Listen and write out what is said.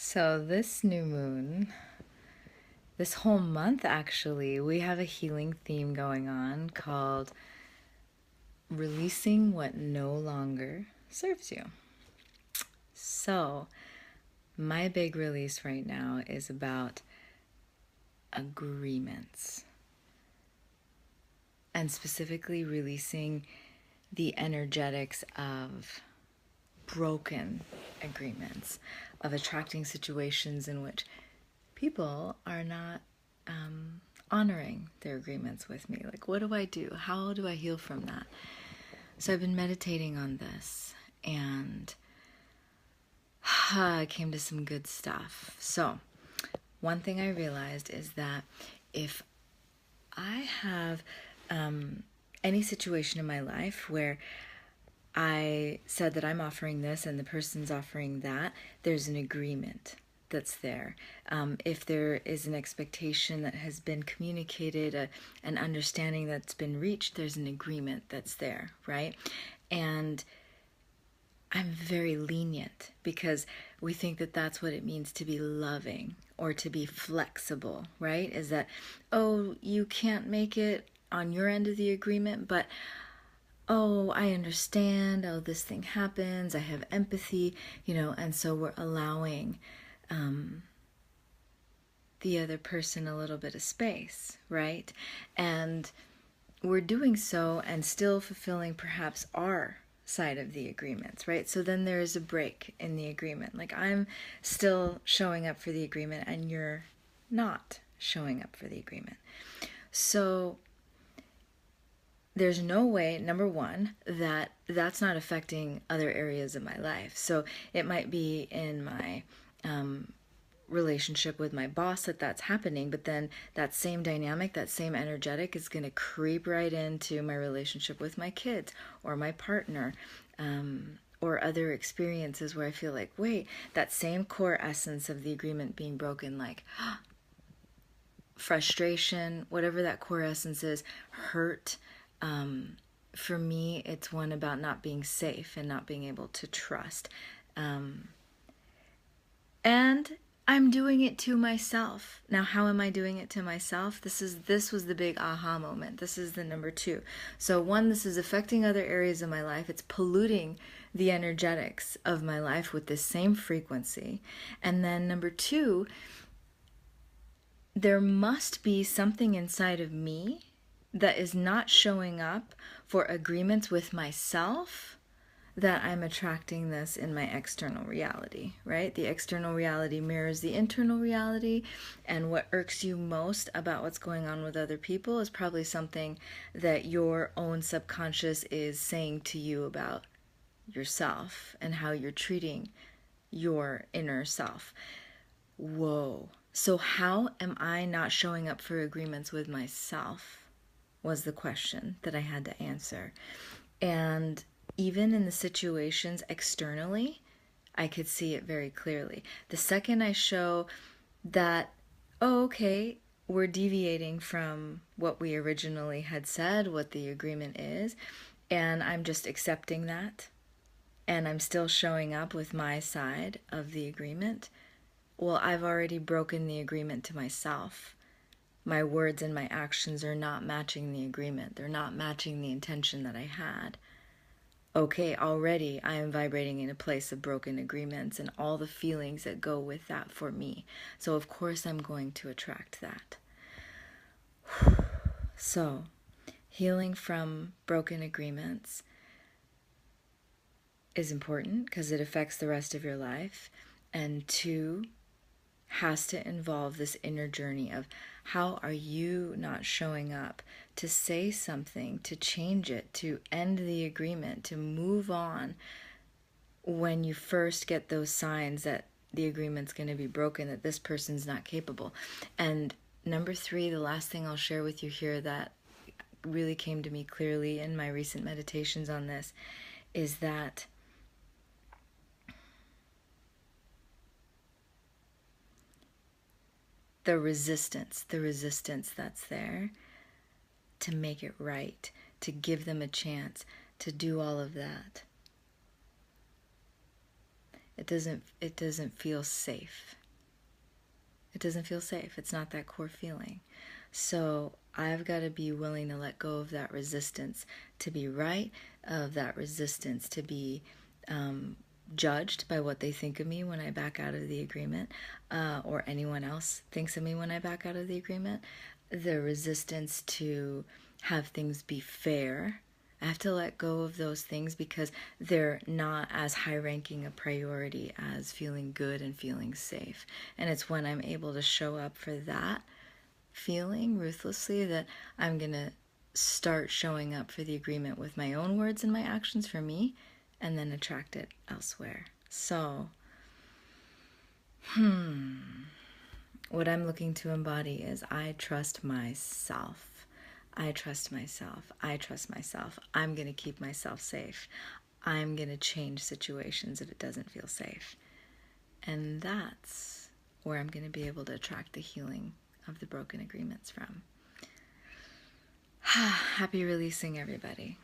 So, this new moon, this whole month actually, we have a healing theme going on called Releasing What No Longer Serves You. So, my big release right now is about agreements, and specifically releasing the energetics of broken agreements, of attracting situations in which people are not honoring their agreements with me. Like, what do I do? How do I heal from that? So I've been meditating on this, and I came to some good stuff. So one thing I realized is that if I have any situation in my life where I said that I'm offering this and the person's offering that, there's an agreement that's there. If there is an expectation that has been communicated, an understanding that's been reached, there's an agreement that's there, right? And I'm very lenient because we think that that's what it means to be loving or to be flexible, right? Is that, oh, you can't make it on your end of the agreement, but oh, I understand, oh, this thing happens, I have empathy, and so we're allowing the other person a little bit of space, right? And we're doing so and still fulfilling perhaps our side of the agreements, right? So then there is a break in the agreement. Like, I'm still showing up for the agreement and you're not showing up for the agreement. So there's no way, number one, that that's not affecting other areas of my life. So it might be in my relationship with my boss that's happening, but then that same dynamic, that same energetic is going to creep right into my relationship with my kids or my partner, or other experiences where I feel like, wait, that same core essence of the agreement being broken, like frustration, whatever that core essence is, hurt. For me, it's one about not being safe and not being able to trust. And I'm doing it to myself. Now, how am I doing it to myself? This was the big aha moment. This is the number two. So one, this is affecting other areas of my life. It's polluting the energetics of my life with this same frequency. And then number two, there must be something inside of me that is not showing up for agreements with myself, that I'm attracting this in my external reality, right? The external reality mirrors the internal reality, and what irks you most about what's going on with other people is probably something that your own subconscious is saying to you about yourself and how you're treating your inner self. Whoa. So how am I not showing up for agreements with myself? Was the question that I had to answer. And even in the situations externally, I could see it very clearly. The second I show that, oh, okay, we're deviating from what we originally had said, what the agreement is, and I'm just accepting that, and I'm still showing up with my side of the agreement, well, I've already broken the agreement to myself. My words and my actions are not matching the agreement. They're not matching the intention that I had. Okay, already I am vibrating in a place of broken agreements and all the feelings that go with that for me. So of course I'm going to attract that. So, healing from broken agreements is important because it affects the rest of your life. And two, has to involve this inner journey of how are you not showing up to say something, to change it, to end the agreement, to move on when you first get those signs that the agreement's going to be broken, that this person's not capable. And number three, the last thing I'll share with you here that really came to me clearly in my recent meditations on this is that the resistance that's there to make it right, to give them a chance, to do all of that, it doesn't feel safe. It doesn't feel safe. It's not that core feeling. So I've got to be willing to let go of that resistance to be right, of that resistance to be judged by what they think of me when I back out of the agreement, or anyone else thinks of me when I back out of the agreement. The resistance to have things be fair. I have to let go of those things because they're not as high ranking a priority as feeling good and feeling safe. And it's when I'm able to show up for that feeling ruthlessly that I'm going to start showing up for the agreement with my own words and my actions for me, and then attract it elsewhere. So, what I'm looking to embody is I trust myself. I trust myself. I trust myself. I'm going to keep myself safe. I'm going to change situations if it doesn't feel safe. And that's where I'm going to be able to attract the healing of the broken agreements from. Happy releasing, everybody.